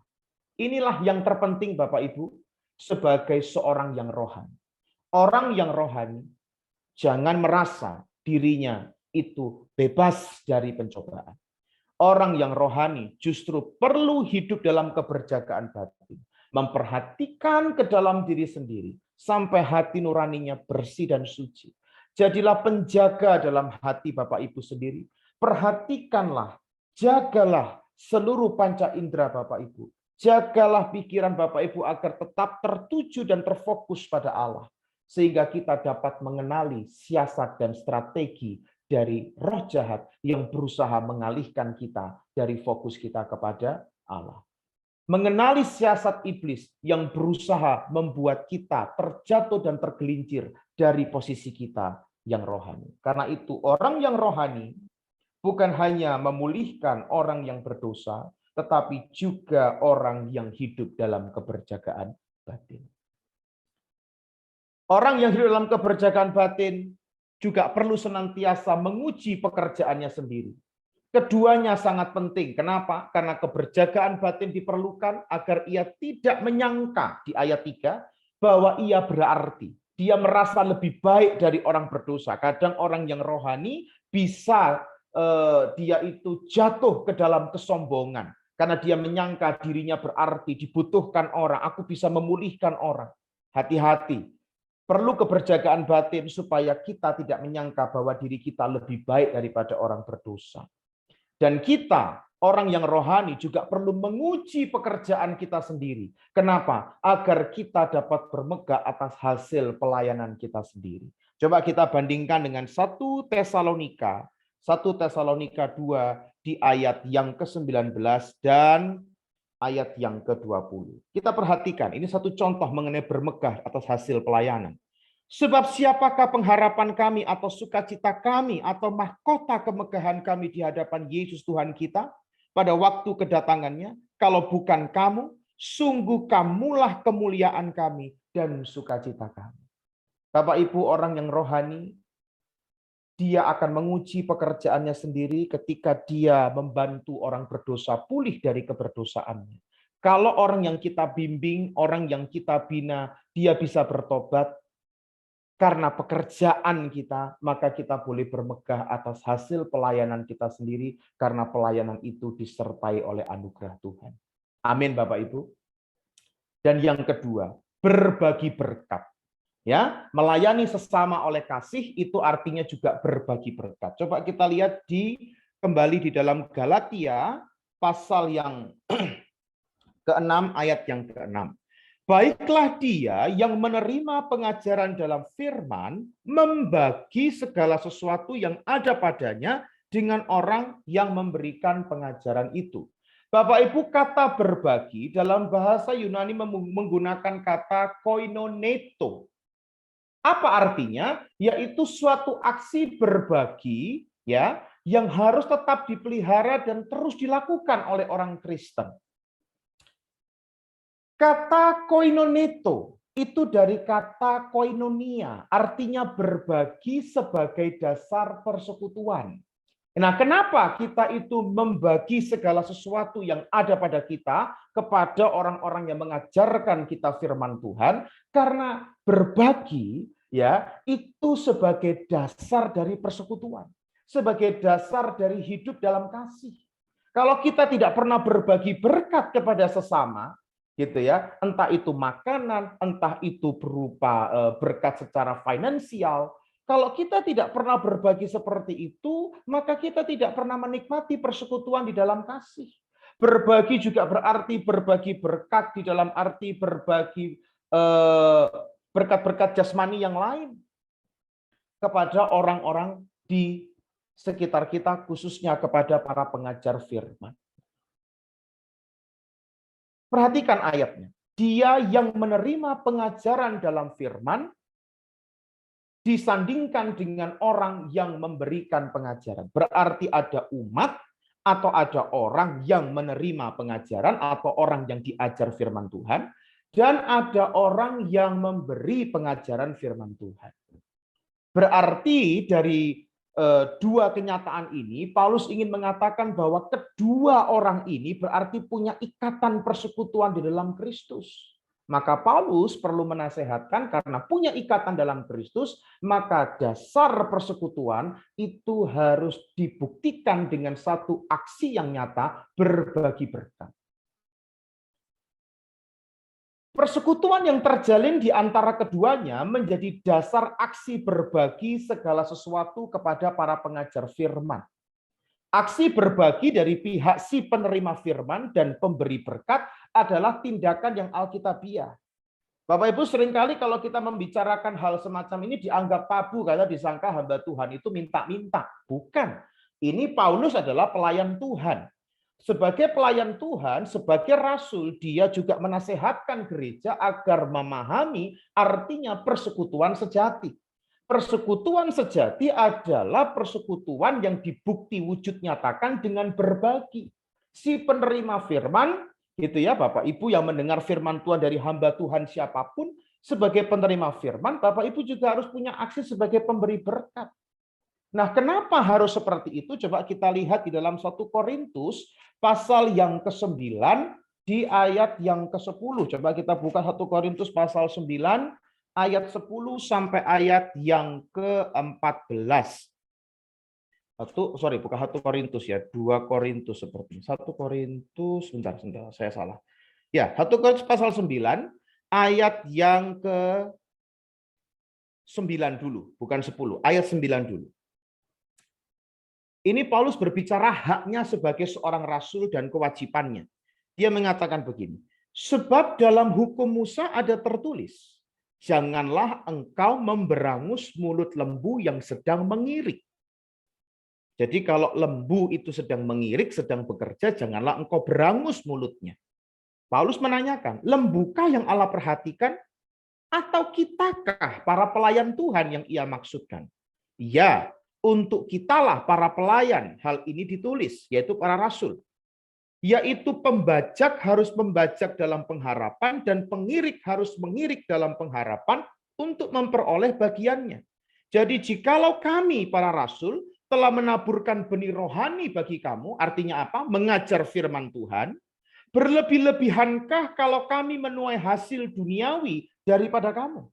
Inilah yang terpenting Bapak Ibu, sebagai seorang yang rohani. Orang yang rohani jangan merasa dirinya itu bebas dari pencobaan. Orang yang rohani justru perlu hidup dalam keberjagaan batin, memperhatikan ke dalam diri sendiri sampai hati nuraninya bersih dan suci. Jadilah penjaga dalam hati Bapak Ibu sendiri. Perhatikanlah, jagalah seluruh panca indera Bapak Ibu. Jagalah pikiran Bapak Ibu agar tetap tertuju dan terfokus pada Allah, sehingga kita dapat mengenali siasat dan strategi dari roh jahat yang berusaha mengalihkan kita dari fokus kita kepada Allah. Mengenali siasat iblis yang berusaha membuat kita terjatuh dan tergelincir dari posisi kita yang rohani. Karena itu orang yang rohani bukan hanya memulihkan orang yang berdosa, tetapi juga orang yang hidup dalam keberjagaan batin. Orang yang hidup dalam keberjagaan batin juga perlu senantiasa menguji pekerjaannya sendiri. Keduanya sangat penting. Kenapa? Karena keberjagaan batin diperlukan agar ia tidak menyangka di ayat 3 bahwa ia berarti. Dia merasa lebih baik dari orang berdosa. Kadang orang yang rohani bisa dia itu jatuh ke dalam kesombongan. Karena dia menyangka dirinya berarti, dibutuhkan orang. Aku bisa memulihkan orang. Hati-hati. Perlu keberjagaan batin supaya kita tidak menyangka bahwa diri kita lebih baik daripada orang berdosa. Dan kita, orang yang rohani, juga perlu menguji pekerjaan kita sendiri. Kenapa? Agar kita dapat bermegah atas hasil pelayanan kita sendiri. Coba kita bandingkan dengan 1 Tesalonika 2 di ayat yang ke-19 dan ayat yang ke-20. Kita perhatikan, ini satu contoh mengenai bermegah atas hasil pelayanan. Sebab siapakah pengharapan kami atau sukacita kami atau mahkota kemegahan kami di hadapan Yesus Tuhan kita pada waktu kedatangannya, kalau bukan kamu, sungguh kamulah kemuliaan kami dan sukacita kami. Bapak Ibu, orang yang rohani, dia akan menguji pekerjaannya sendiri ketika dia membantu orang berdosa pulih dari keberdosaannya. Kalau orang yang kita bimbing, orang yang kita bina, dia bisa bertobat karena pekerjaan kita, maka kita boleh bermegah atas hasil pelayanan kita sendiri karena pelayanan itu disertai oleh anugerah Tuhan. Amin Bapak Ibu. Dan yang kedua, berbagi berkat. Ya, melayani sesama oleh kasih itu artinya juga berbagi berkat. Coba kita lihat kembali di dalam Galatia pasal yang ke-6 ayat yang ke-6. Baiklah dia yang menerima pengajaran dalam firman membagi segala sesuatu yang ada padanya dengan orang yang memberikan pengajaran itu. Bapak Ibu, kata berbagi dalam bahasa Yunani menggunakan kata koinoneto. Apa artinya? Yaitu suatu aksi berbagi ya yang harus tetap dipelihara dan terus dilakukan oleh orang Kristen. Kata koinoneto itu dari kata koinonia, artinya berbagi sebagai dasar persekutuan. Nah, kenapa kita itu membagi segala sesuatu yang ada pada kita kepada orang-orang yang mengajarkan kita firman Tuhan? Karena berbagi ya itu sebagai dasar dari persekutuan, sebagai dasar dari hidup dalam kasih. Kalau kita tidak pernah berbagi berkat kepada sesama, gitu ya, entah itu makanan, entah itu berupa berkat secara finansial. Kalau kita tidak pernah berbagi seperti itu, maka kita tidak pernah menikmati persekutuan di dalam kasih. Berbagi juga berarti berbagi berkat di dalam arti berbagi berkat-berkat jasmani yang lain kepada orang-orang di sekitar kita, khususnya kepada para pengajar firman. Perhatikan ayatnya. Dia yang menerima pengajaran dalam firman disandingkan dengan orang yang memberikan pengajaran. Berarti ada umat atau ada orang yang menerima pengajaran atau orang yang diajar firman Tuhan, dan ada orang yang memberi pengajaran firman Tuhan. Berarti dari dua kenyataan ini, Paulus ingin mengatakan bahwa kedua orang ini berarti punya ikatan persekutuan di dalam Kristus. Maka Paulus perlu menasehatkan karena punya ikatan dalam Kristus, maka dasar persekutuan itu harus dibuktikan dengan satu aksi yang nyata, berbagi berkat. Persekutuan yang terjalin di antara keduanya menjadi dasar aksi berbagi segala sesuatu kepada para pengajar firman. Aksi berbagi dari pihak si penerima firman dan pemberi berkat adalah tindakan yang alkitabiah. Bapak Ibu, seringkali kalau kita membicarakan hal semacam ini dianggap tabu karena disangka hamba Tuhan itu minta-minta. Bukan. Ini Paulus adalah pelayan Tuhan. Sebagai pelayan Tuhan, sebagai rasul, dia juga menasehatkan gereja agar memahami artinya persekutuan sejati. Persekutuan sejati adalah persekutuan yang dibukti wujud nyatakan dengan berbagi. Si penerima firman, gitu ya, Bapak Ibu yang mendengar firman Tuhan dari hamba Tuhan siapapun, sebagai penerima firman, Bapak Ibu juga harus punya aksi sebagai pemberi berkat. Nah, kenapa harus seperti itu? Coba kita lihat di dalam 1 Korintus pasal yang ke-9 di ayat yang ke-10. Coba kita buka 1 Korintus pasal 9 ayat 10 sampai ayat yang ke-14. Bukan 1 Korintus ya, 2 Korintus seperti 1 Korintus, sebentar, saya salah. Ya, 1 Korintus pasal 9 ayat yang ke-9 dulu, bukan 10, ayat 9 dulu. Ini Paulus berbicara haknya sebagai seorang rasul dan kewajibannya. Dia mengatakan begini, sebab dalam hukum Musa ada tertulis, janganlah engkau memberangus mulut lembu yang sedang mengirik. Jadi kalau lembu itu sedang mengirik, sedang bekerja, janganlah engkau berangus mulutnya. Paulus menanyakan, lembukah yang Allah perhatikan? Atau kitakah para pelayan Tuhan yang ia maksudkan? Ya, untuk kitalah para pelayan hal ini ditulis, yaitu para rasul. Yaitu pembajak harus membajak dalam pengharapan dan pengirik harus mengirik dalam pengharapan untuk memperoleh bagiannya. Jadi jikalau kami para rasul telah menaburkan benih rohani bagi kamu, artinya apa? Mengajar firman Tuhan. Berlebih-lebihankah kalau kami menuai hasil duniawi daripada kamu?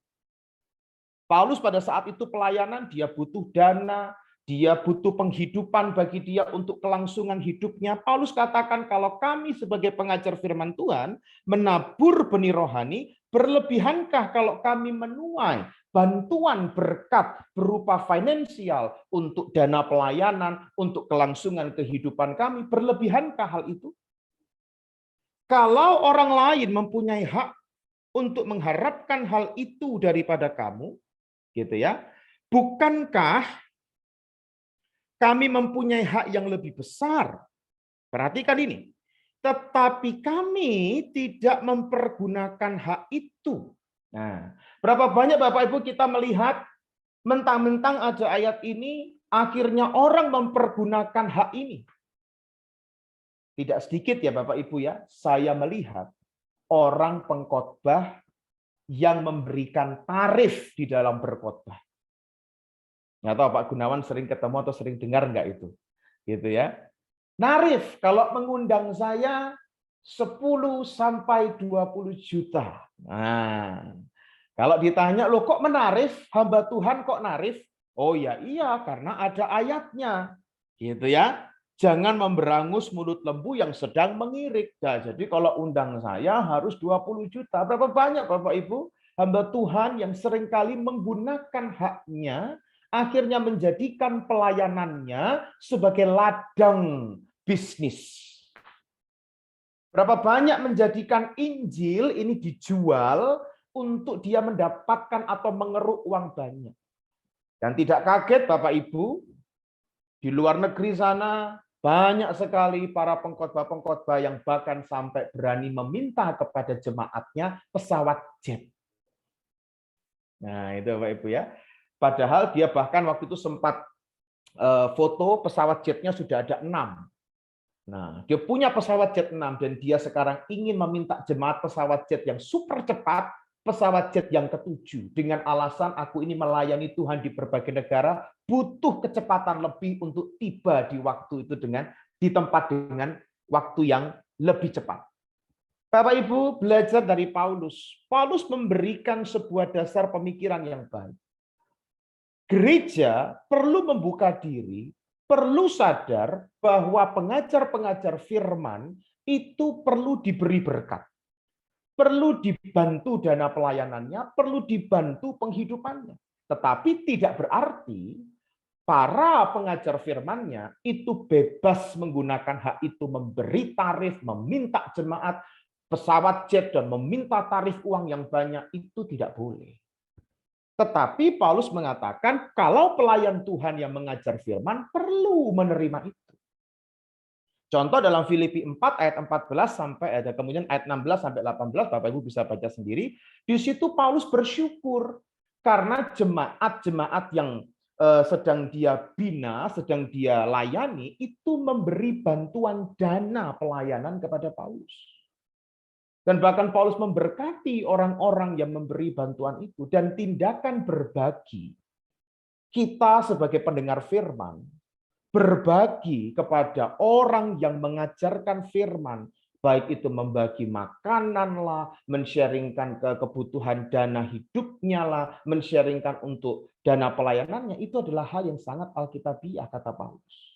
Paulus pada saat itu pelayanan, dia butuh dana, dia butuh penghidupan bagi dia untuk kelangsungan hidupnya. Paulus katakan kalau kami sebagai pengajar firman Tuhan menabur benih rohani, berlebihankah kalau kami menuai bantuan berkat berupa finansial untuk dana pelayanan, untuk kelangsungan kehidupan kami, berlebihankah hal itu? Kalau orang lain mempunyai hak untuk mengharapkan hal itu daripada kamu, gitu ya, bukankah kami mempunyai hak yang lebih besar? Perhatikan ini. Tetapi kami tidak mempergunakan hak itu. Nah, berapa banyak Bapak Ibu kita melihat mentang-mentang ada ayat ini, akhirnya orang mempergunakan hak ini. Tidak sedikit ya Bapak Ibu ya, saya melihat orang pengkhotbah yang memberikan tarif di dalam berkhotbah. Nggak tahu Pak Gunawan sering ketemu atau sering dengar nggak itu? Gitu ya. Narif, kalau mengundang saya 10 sampai 20 juta. Nah, kalau ditanya, loh kok menarif? Hamba Tuhan kok narif? Oh ya iya, karena ada ayatnya. Gitu ya. Jangan memberangus mulut lembu yang sedang mengirik. Nah, jadi kalau undang saya harus 20 juta. Berapa banyak Bapak Ibu? Hamba Tuhan yang seringkali menggunakan haknya, akhirnya menjadikan pelayanannya sebagai ladang bisnis. Berapa banyak menjadikan Injil ini dijual untuk dia mendapatkan atau mengeruk uang banyak. Dan tidak kaget Bapak Ibu, di luar negeri sana Banyak sekali para pengkhotbah-pengkhotbah yang bahkan sampai berani meminta kepada jemaatnya pesawat jet. Nah, itu Bapak Ibu ya. Padahal dia bahkan waktu itu sempat foto pesawat jetnya sudah ada 6. Nah, dia punya pesawat jet 6 dan dia sekarang ingin meminta jemaat pesawat jet yang super cepat, pesawat jet yang ke-7 dengan alasan aku ini melayani Tuhan di berbagai negara, butuh kecepatan lebih untuk tiba di waktu itu di tempat dengan waktu yang lebih cepat. Bapak Ibu belajar dari Paulus. Paulus memberikan sebuah dasar pemikiran yang baik. Gereja perlu membuka diri, perlu sadar bahwa pengajar-pengajar firman itu perlu diberi berkat. Perlu dibantu dana pelayanannya, perlu dibantu penghidupannya. Tetapi tidak berarti para pengajar firmannya itu bebas menggunakan hak itu memberi tarif, meminta jemaat pesawat jet dan meminta tarif uang yang banyak, itu tidak boleh. Tetapi Paulus mengatakan kalau pelayan Tuhan yang mengajar firman perlu menerima itu. Contoh dalam Filipi 4 ayat 14 sampai ada kemudian ayat 16 sampai 18 Bapak Ibu bisa baca sendiri. Di situ Paulus bersyukur karena jemaat-jemaat yang sedang dia bina, sedang dia layani itu memberi bantuan dana pelayanan kepada Paulus. Dan bahkan Paulus memberkati orang-orang yang memberi bantuan itu dan tindakan berbagi. Kita sebagai pendengar firman berbagi kepada orang yang mengajarkan firman, baik itu membagi makanan lah, men-sharingkan kebutuhan dana hidupnya lah, men-sharingkan untuk dana pelayanannya, itu adalah hal yang sangat alkitabiah kata Paulus.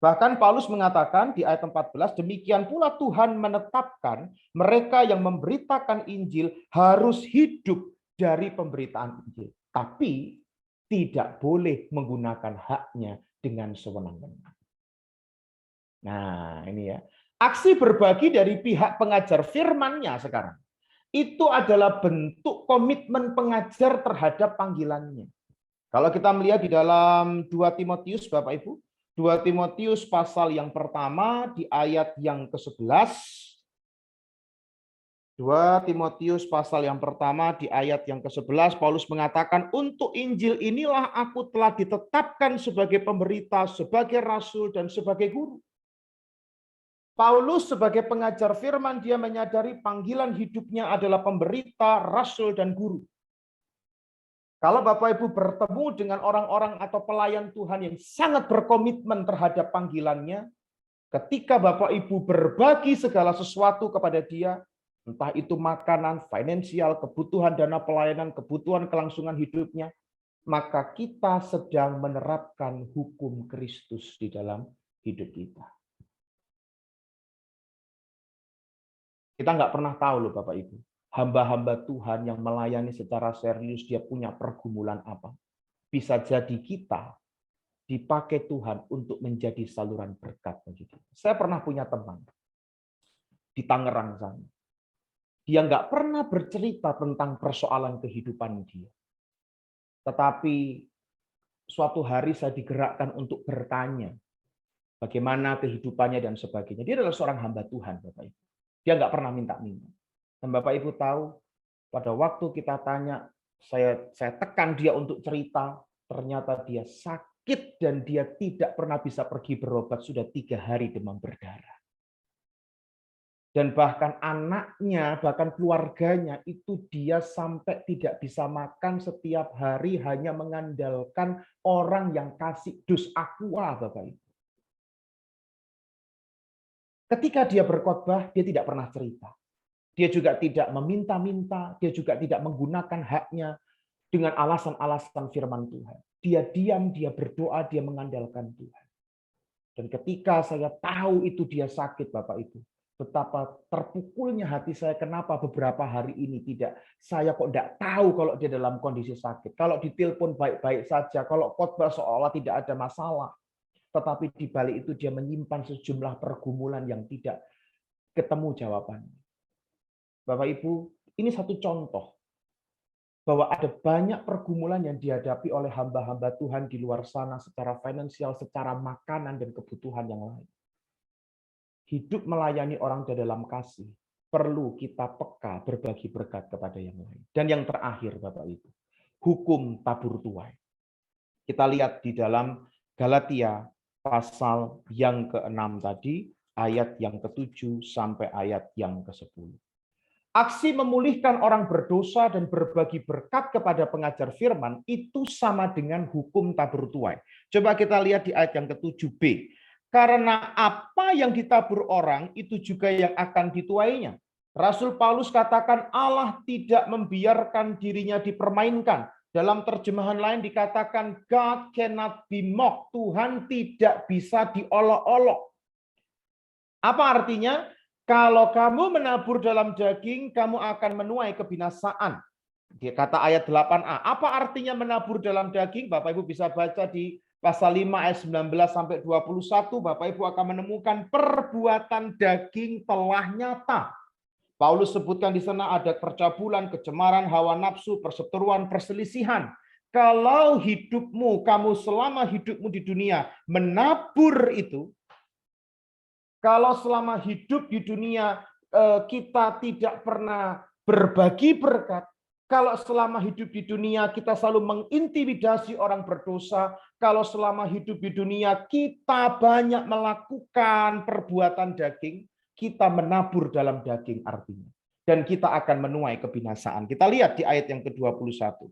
Bahkan Paulus mengatakan di ayat 14, demikian pula Tuhan menetapkan mereka yang memberitakan Injil harus hidup dari pemberitaan Injil. Tapi tidak boleh menggunakan haknya dengan sewenang-wenang. Nah, ini ya. Aksi berbagi dari pihak pengajar firman-nya sekarang. Itu adalah bentuk komitmen pengajar terhadap panggilannya. Kalau kita melihat di dalam 2 Timotius, Bapak Ibu, 2 Timotius pasal yang pertama di ayat yang ke-11. 2 Timotius pasal yang pertama di ayat yang ke-11, Paulus mengatakan, untuk Injil inilah aku telah ditetapkan sebagai pemberita, sebagai rasul, dan sebagai guru. Paulus sebagai pengajar firman, dia menyadari panggilan hidupnya adalah pemberita, rasul, dan guru. Kalau Bapak Ibu bertemu dengan orang-orang atau pelayan Tuhan yang sangat berkomitmen terhadap panggilannya, ketika Bapak Ibu berbagi segala sesuatu kepada dia, entah itu makanan, finansial, kebutuhan dana pelayanan, kebutuhan kelangsungan hidupnya, maka kita sedang menerapkan hukum Kristus di dalam hidup kita. Kita nggak pernah tahu loh Bapak Ibu, hamba-hamba Tuhan yang melayani secara serius, dia punya pergumulan apa. Bisa jadi kita dipakai Tuhan untuk menjadi saluran berkat bagi kita. Saya pernah punya teman di Tangerang sana. Dia nggak pernah bercerita tentang persoalan kehidupan dia. Tetapi suatu hari saya digerakkan untuk bertanya bagaimana kehidupannya dan sebagainya. Dia adalah seorang hamba Tuhan, Bapak Ibu. Dia nggak pernah minta-minta. Dan Bapak Ibu tahu, pada waktu kita tanya, saya tekan dia untuk cerita, ternyata dia sakit dan dia tidak pernah bisa pergi berobat, sudah 3 hari demam berdarah. Dan bahkan anaknya, bahkan keluarganya, itu dia sampai tidak bisa makan setiap hari hanya mengandalkan orang yang kasih dus aqua, Bapak Ibu. Ketika dia berkhotbah, dia tidak pernah cerita. Dia juga tidak meminta-minta, dia juga tidak menggunakan haknya dengan alasan-alasan firman Tuhan. Dia diam, dia berdoa, dia mengandalkan Tuhan. Dan ketika saya tahu itu dia sakit, Bapak Ibu, betapa terpukulnya hati saya, kenapa beberapa hari ini saya kok tidak tahu kalau dia dalam kondisi sakit. Kalau ditelepon baik-baik saja, kalau khotbah seolah tidak ada masalah. Tetapi di balik itu dia menyimpan sejumlah pergumulan yang tidak ketemu jawabannya. Bapak Ibu, ini satu contoh bahwa ada banyak pergumulan yang dihadapi oleh hamba-hamba Tuhan di luar sana secara finansial, secara makanan, dan kebutuhan yang lain. Hidup melayani orang di dalam kasih, perlu kita peka berbagi berkat kepada yang lain. Dan yang terakhir, Bapak Ibu, hukum tabur tuai. Kita lihat di dalam Galatia pasal yang ke-6 tadi, ayat yang ke-7 sampai ayat yang ke-10. Aksi memulihkan orang berdosa dan berbagi berkat kepada pengajar firman itu sama dengan hukum tabur tuai. Coba kita lihat di ayat yang ke-7b. Karena apa yang ditabur orang itu juga yang akan dituainya. Rasul Paulus katakan Allah tidak membiarkan dirinya dipermainkan. Dalam terjemahan lain dikatakan God cannot be mocked. Tuhan tidak bisa diolok-olok. Apa artinya? Kalau kamu menabur dalam daging, kamu akan menuai kebinasaan. Kata ayat 8a. Apa artinya menabur dalam daging? Bapak Ibu bisa baca di pasal 5 ayat 19 sampai 21. Bapak Ibu akan menemukan perbuatan daging telah nyata. Paulus sebutkan di sana ada percabulan, kecemaran, hawa nafsu, perseteruan, perselisihan. Kalau hidupmu, kamu selama hidupmu di dunia menabur itu, kalau selama hidup di dunia kita tidak pernah berbagi berkat, kalau selama hidup di dunia kita selalu mengintimidasi orang berdosa, kalau selama hidup di dunia kita banyak melakukan perbuatan daging, kita menabur dalam daging artinya. Dan kita akan menuai kebinasaan. Kita lihat di ayat yang ke-21.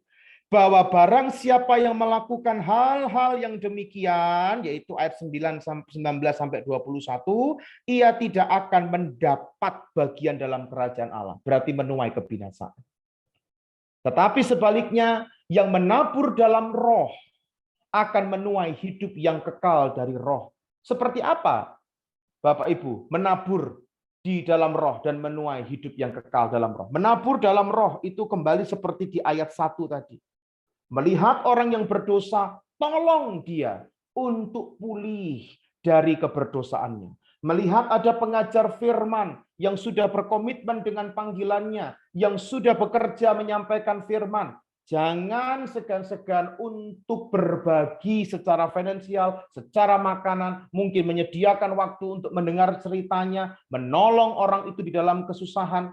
Bahwa barang siapa yang melakukan hal-hal yang demikian, yaitu ayat 19 sampai 21, ia tidak akan mendapat bagian dalam kerajaan Allah. Berarti menuai kebinasaan. Tetapi sebaliknya, yang menabur dalam roh akan menuai hidup yang kekal dari roh. Seperti apa, Bapak Ibu, menabur di dalam roh dan menuai hidup yang kekal dalam roh? Menabur dalam roh itu kembali seperti di ayat 1 tadi. Melihat orang yang berdosa, tolong dia untuk pulih dari keberdosaannya. Melihat ada pengajar firman yang sudah berkomitmen dengan panggilannya, yang sudah bekerja menyampaikan firman. Jangan segan-segan untuk berbagi secara finansial, secara makanan, mungkin menyediakan waktu untuk mendengar ceritanya, menolong orang itu di dalam kesusahan.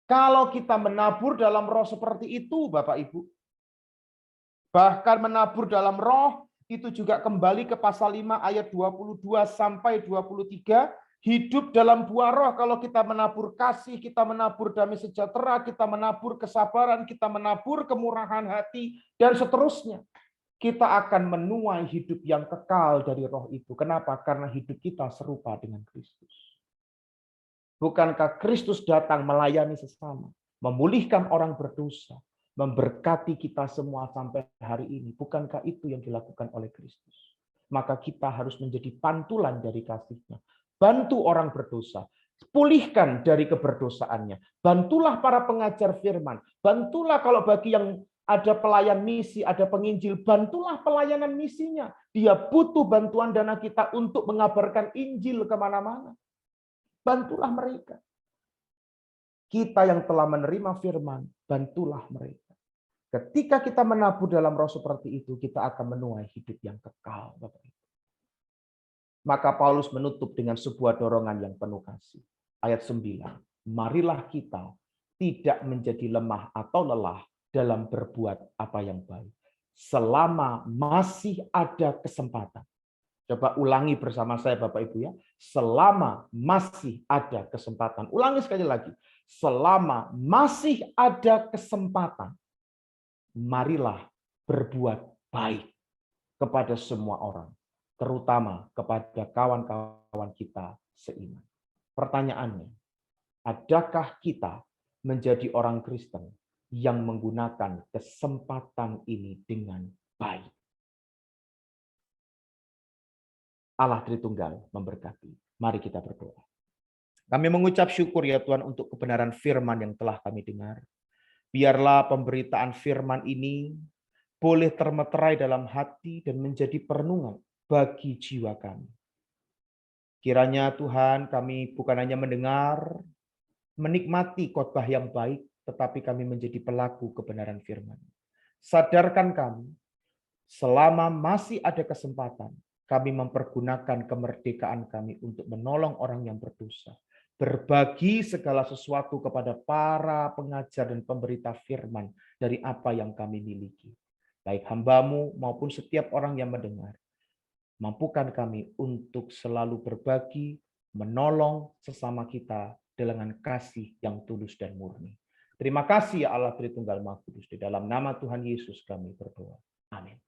Kalau kita menabur dalam roh seperti itu, Bapak Ibu, bahkan menabur dalam roh, itu juga kembali ke pasal 5 ayat 22 sampai 23. Hidup dalam buah roh, kalau kita menabur kasih, kita menabur damai sejahtera, kita menabur kesabaran, kita menabur kemurahan hati, dan seterusnya. Kita akan menuai hidup yang kekal dari roh itu. Kenapa? Karena hidup kita serupa dengan Kristus. Bukankah Kristus datang melayani sesama, memulihkan orang berdosa, memberkati kita semua sampai hari ini? Bukankah itu yang dilakukan oleh Kristus? Maka kita harus menjadi pantulan dari kasih-Nya. Bantu orang berdosa, pulihkan dari keberdosaannya. Bantulah para pengajar firman. Bantulah kalau bagi yang ada pelayan misi, ada penginjil, bantulah pelayanan misinya. Dia butuh bantuan dana kita untuk mengabarkan Injil kemana-mana. Bantulah mereka. Kita yang telah menerima firman, bantulah mereka. Ketika kita menabur dalam roh seperti itu, kita akan menuai hidup yang kekal, Bapak Ibu. Maka Paulus menutup dengan sebuah dorongan yang penuh kasih. Ayat 9. Marilah kita tidak menjadi lemah atau lelah dalam berbuat apa yang baik. Selama masih ada kesempatan. Coba ulangi bersama saya Bapak Ibu ya. Selama masih ada kesempatan. Ulangi sekali lagi. Selama masih ada kesempatan, marilah berbuat baik kepada semua orang, terutama kepada kawan-kawan kita seiman. Pertanyaannya, adakah kita menjadi orang Kristen yang menggunakan kesempatan ini dengan baik? Allah Tritunggal memberkati. Mari kita berdoa. Kami mengucap syukur ya Tuhan untuk kebenaran firman yang telah kami dengar. Biarlah pemberitaan firman ini boleh termeterai dalam hati dan menjadi perenungan bagi jiwa kami. Kiranya Tuhan kami bukan hanya mendengar, menikmati khotbah yang baik, tetapi kami menjadi pelaku kebenaran firman. Sadarkan kami, selama masih ada kesempatan, kami mempergunakan kemerdekaan kami untuk menolong orang yang berdosa, berbagi segala sesuatu kepada para pengajar dan pemberita firman dari apa yang kami miliki. Baik hamba-Mu maupun setiap orang yang mendengar. Mampukan kami untuk selalu berbagi, menolong sesama kita dengan kasih yang tulus dan murni. Terima kasih ya Allah Tritunggal Maha Kudus. Di dalam nama Tuhan Yesus kami berdoa. Amin.